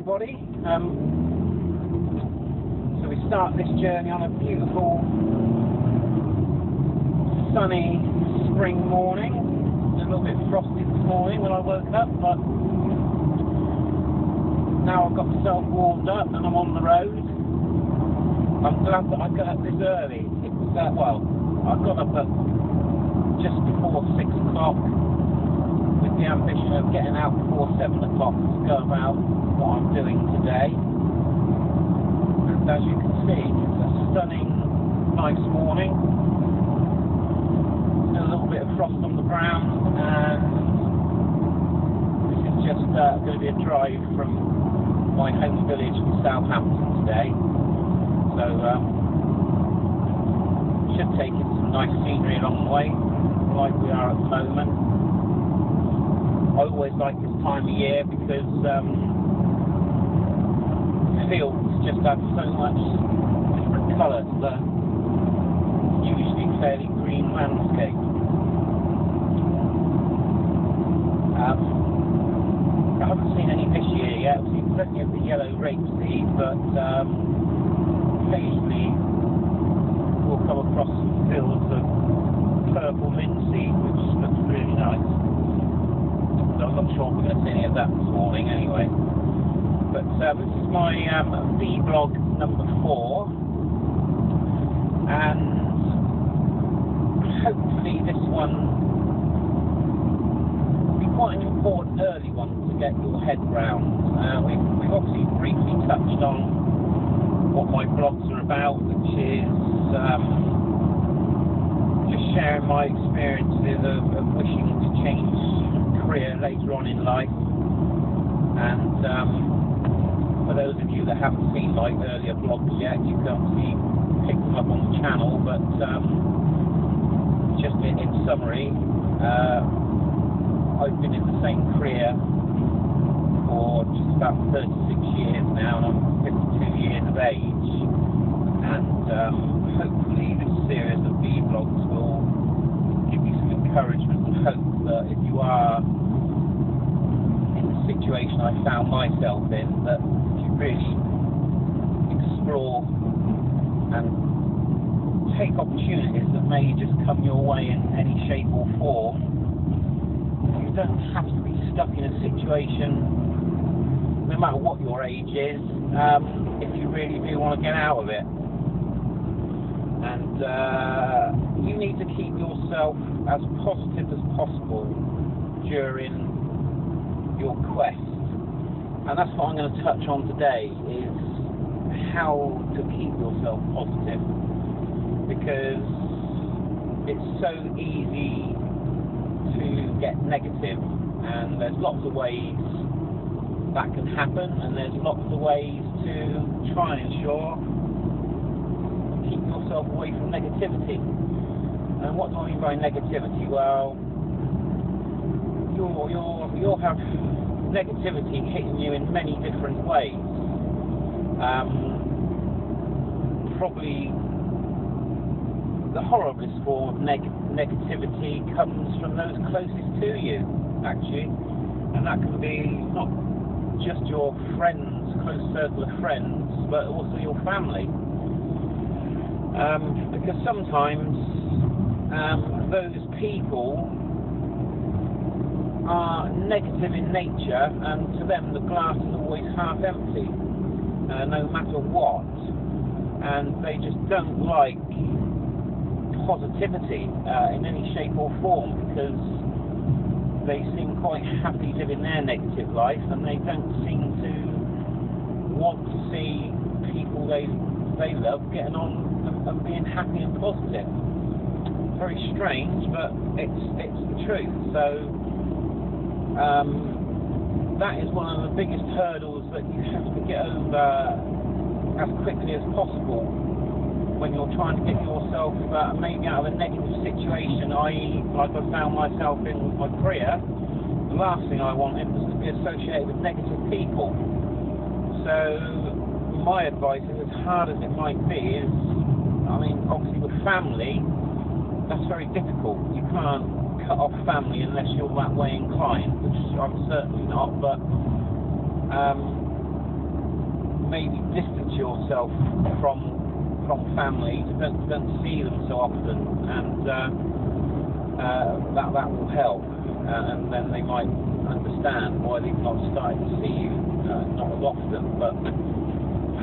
everybody. So we start this journey on a beautiful, sunny spring morning. A little bit frosty this morning when I woke up, but now I've got myself warmed up and I'm on the road. I'm glad that I got up this early. It was I got up at just before 6 o'clock with the ambition of getting out before 7 o'clock to go about what I'm doing today. And as you can see, it's a stunning, nice morning. A little bit of frost on the ground, and this is just going to be a drive from my home village in Southampton today. So should take in some nice scenery along the way, like we are at the moment. I always like this time of year because fields just have so much different colour to the usually fairly green landscape. I haven't seen any this year yet. I've seen plenty of the yellow rapeseed, but occasionally we'll come across some fields of purple linseed, which looks really nice. So I'm not sure if we're going to see any of that this morning anyway. But this is my VBlog number 4, and hopefully this one will be quite an important early one to get your head round. We've obviously briefly touched on what my blogs are about, which is just sharing my experiences of wishing to change career later on in life. And for those of you that haven't seen my earlier blogs yet, you can obviously pick them up on the channel, but just in summary, I've been in the same career for just about 36 years now, and I'm 52 years of age, and hopefully this series of vlogs will give you some encouragement and hope that if you are in the situation I found myself in, that if you really explore and take opportunities that may just come your way in any shape or form, you don't have to be stuck in a situation, no matter what your age is, if you really do want to get out of it. And you need to keep yourself as positive as possible during your quest. And that's what I'm going to touch on today, is how to keep yourself positive. Because it's so easy to get negative, and there's lots of ways that can happen, and there's lots of ways to try and ensure keep yourself away from negativity. And what do I mean by negativity? Well, you'll have negativity hitting you in many different ways. Probably the horriblest form of negativity comes from those closest to you, actually, and that can be not just your friends, close circle of friends, but also your family. Because sometimes those people are negative in nature, and to them the glass is always half empty, no matter what, and they just don't like positivity in any shape or form, because they seem quite happy living their negative life, and they don't seem to want to see people they love getting on and being happy and positive. Very strange, but it's the truth. So that is one of the biggest hurdles that you have to get over as quickly as possible when you're trying to get yourself maybe out of a negative situation, i.e. like I found myself in with my career. The last thing I wanted was to be associated with negative people. So my advice is, as hard as it might be, is, I mean, obviously with family, that's very difficult. You can't cut off family unless you're that way inclined, which I'm certainly not, but maybe distance yourself from family, don't see them so often, and that will help, and then they might understand why they've not started to see you not as often. But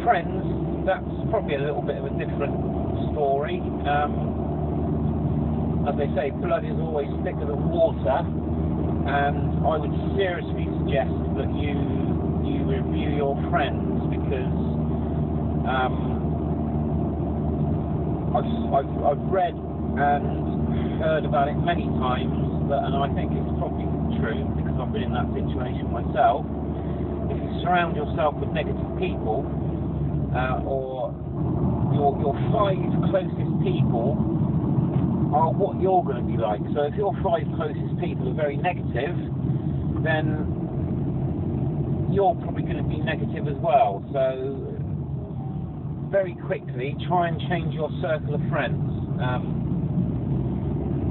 friends, that's probably a little bit of a different story. As they say, blood is always thicker than water, and I would seriously suggest that you review your friends, because I've read and heard about it many times, and I think it's probably true because I've been in that situation myself. If you surround yourself with negative people, or your 5 closest people are what you're going to be like. So if your 5 closest people are very negative, then you're probably going to be negative as well. So very quickly, try and change your circle of friends,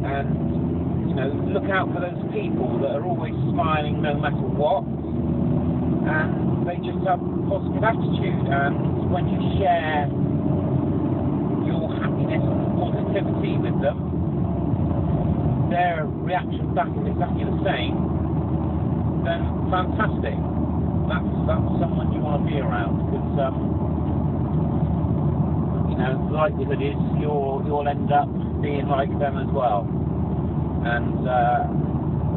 and look out for those people that are always smiling no matter what, and they just have a positive attitude. And when you share your happiness and positivity with them, their reaction back is exactly the same. Then fantastic. That's someone you want to be around, because the likelihood is you'll end up being like them as well, and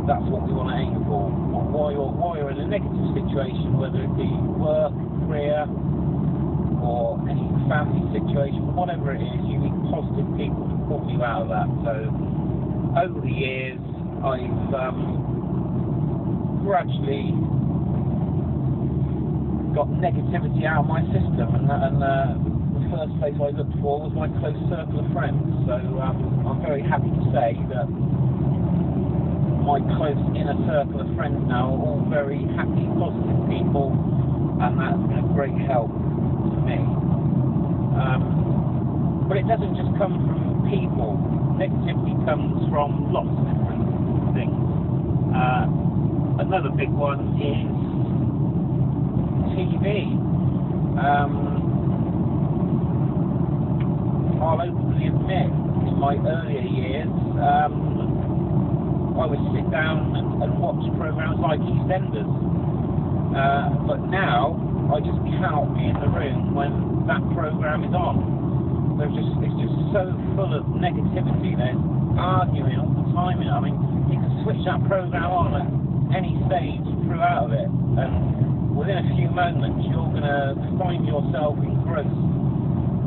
that's what we want to aim for. While you're in a negative situation, whether it be work, career, or any family situation, whatever it is, you need positive people to pull you out of that. So over the years, I've gradually got negativity out of my system, and the first place I looked for was my close circle of friends. So I'm very happy to say that my close inner circle of friends now are all very happy, positive people, and that's been a great help to me. But it doesn't just come from people. Negativity comes from lots of different things. Another big one is TV. I'll openly admit, in my earlier years, I would sit down and watch programs like EastEnders, but now I just cannot be in the room when that program is on. It's just so full of negativity. There's arguing all the time. I mean, you can switch that program on at any stage throughout of it, and within a few moments you're going to find yourself engrossed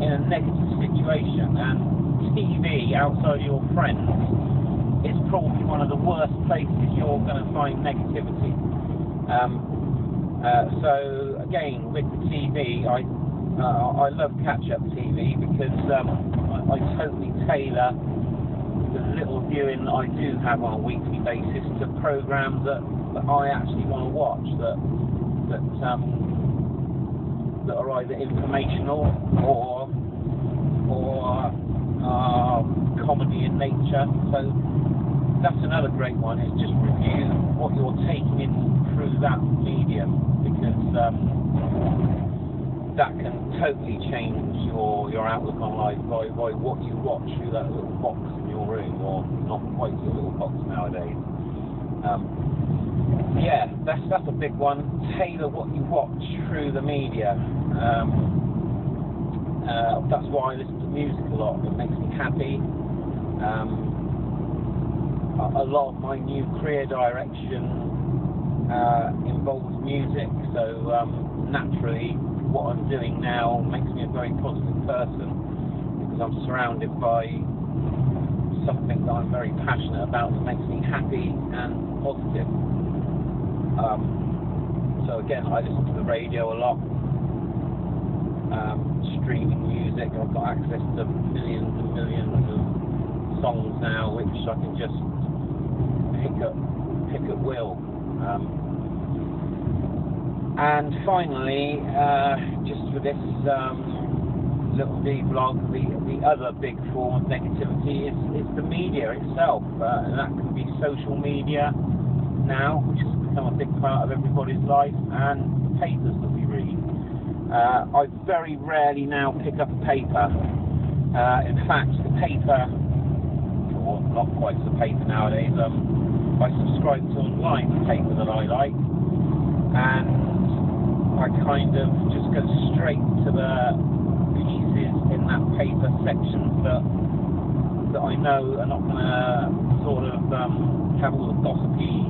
in a negative situation. And TV, outside of your friends, is probably one of the worst places you're going to find negativity. So again, with the TV, I love catch-up TV, because I totally tailor the little viewing that I do have on a weekly basis to programs that I actually want to watch, that are either informational or comedy in nature. So that's another great one, is just review what you're taking in through that medium, because that can totally change your outlook on life by what you watch through that little box in your room, or not quite a little box nowadays. Yeah, that's a big one. Tailor what you watch through the media. That's why I listen to music a lot. It makes me happy. A lot of my new career direction involves music, so naturally what I'm doing now makes me a very positive person, because I'm surrounded by something that I'm very passionate about that makes me happy and positive. So again, I listen to the radio a lot, streaming music. I've got access to millions and millions of songs now, which I can just pick at will. And finally, just for this little VBlog, the other big form of negativity is the media itself, and that can be social media now, which has become a big part of everybody's life, and papers that we read. I very rarely now pick up a paper. In fact, the paper, or not quite the paper nowadays, I subscribe to online the paper that I like, and I kind of just go straight to the pieces in that paper sections that I know are not going to sort of have all the gossipy,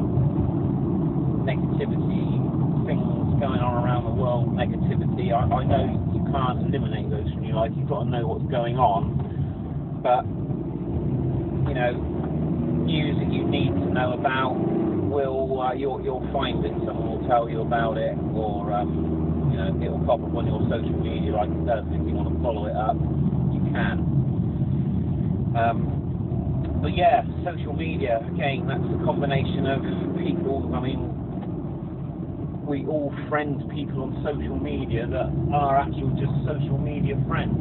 negativity, things going on around the world, negativity. I know you can't eliminate those from your life. You've got to know what's going on, but you know, news that you need to know about you'll find it. Someone will tell you about it, or you know, it'll pop up on your social media like it does. If you want to follow it up, you can. But yeah, social media, again, that's a combination of people. I mean, we all friend people on social media that are actually just social media friends.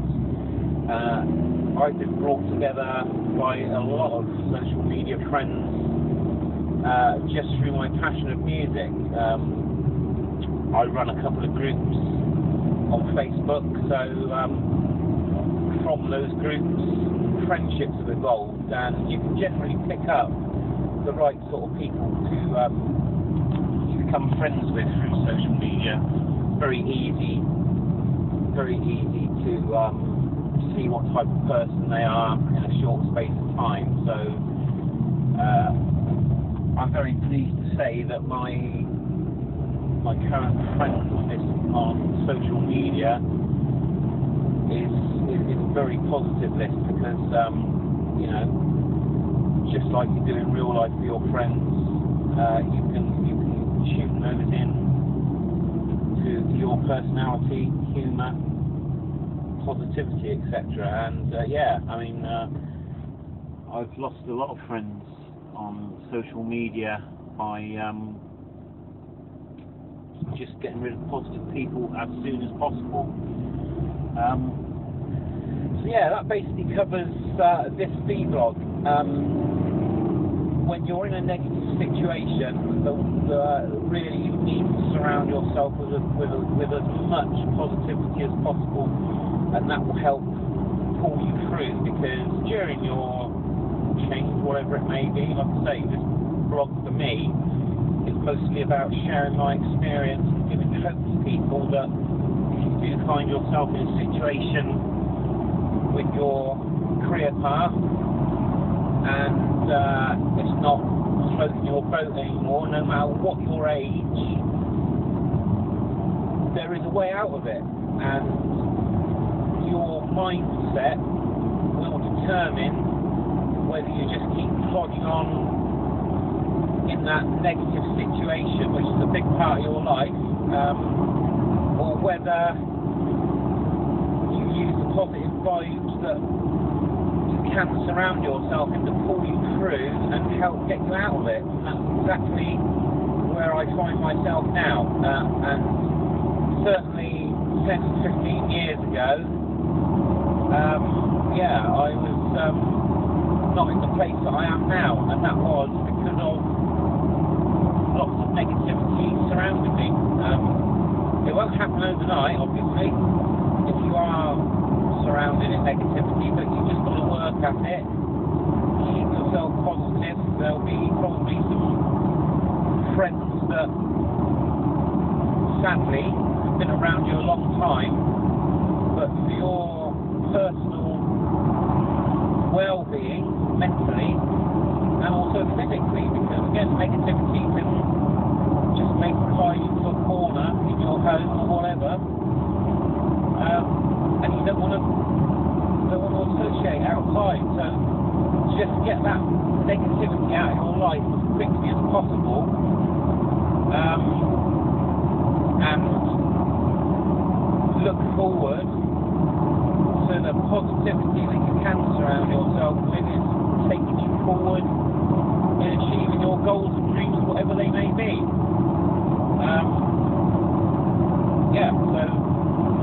I've been brought together by a lot of social media friends just through my passion of music. I run a couple of groups on Facebook, so from those groups, friendships have evolved, and you can generally pick up the right sort of people to become friends with through social media. Very easy to see what type of person they are in a short space of time. So I'm very pleased to say that my current friends list on social media is a very positive list, because you know, just like you do in real life for your friends, you can tune those in to your personality, humour, positivity, etc. And yeah, I mean, I've lost a lot of friends on social media by just getting rid of positive people as soon as possible. So yeah, that basically covers this VBlog. When you're in a negative situation, really you need to surround yourself with as much positivity as possible, and that will help pull you through, because during your change, whatever it may be, like I say, this blog for me is mostly about sharing my experience and giving hope to people that if you do find yourself in a situation with your career path and it's not floating your boat anymore, no matter what your age, there is a way out of it, and your mindset will determine whether you just keep plodding on in that negative situation, which is a big part of your life, or whether you use the positive vibes that you can surround yourself in to pull you through and help get you out of it. And that's exactly where I find myself now, and certainly 10 to 15 years ago, yeah, I was not in the place that I am now, and that was because of lots of negativity surrounding me. It won't happen overnight, obviously, if you are surrounded in negativity, but you just got to work at it, keep yourself positive. There'll be probably some friends that sadly have been around you a long time, but for your personal well-being, mentally and also physically, because again, negativity can just make you lie into a corner in your home or whatever, and you don't want to associate outside. So just get that negativity out of your life as quickly as possible, and look forward to the positivity that you can surround yourself with is taking you forward in achieving your goals and dreams, whatever they may be. Yeah, so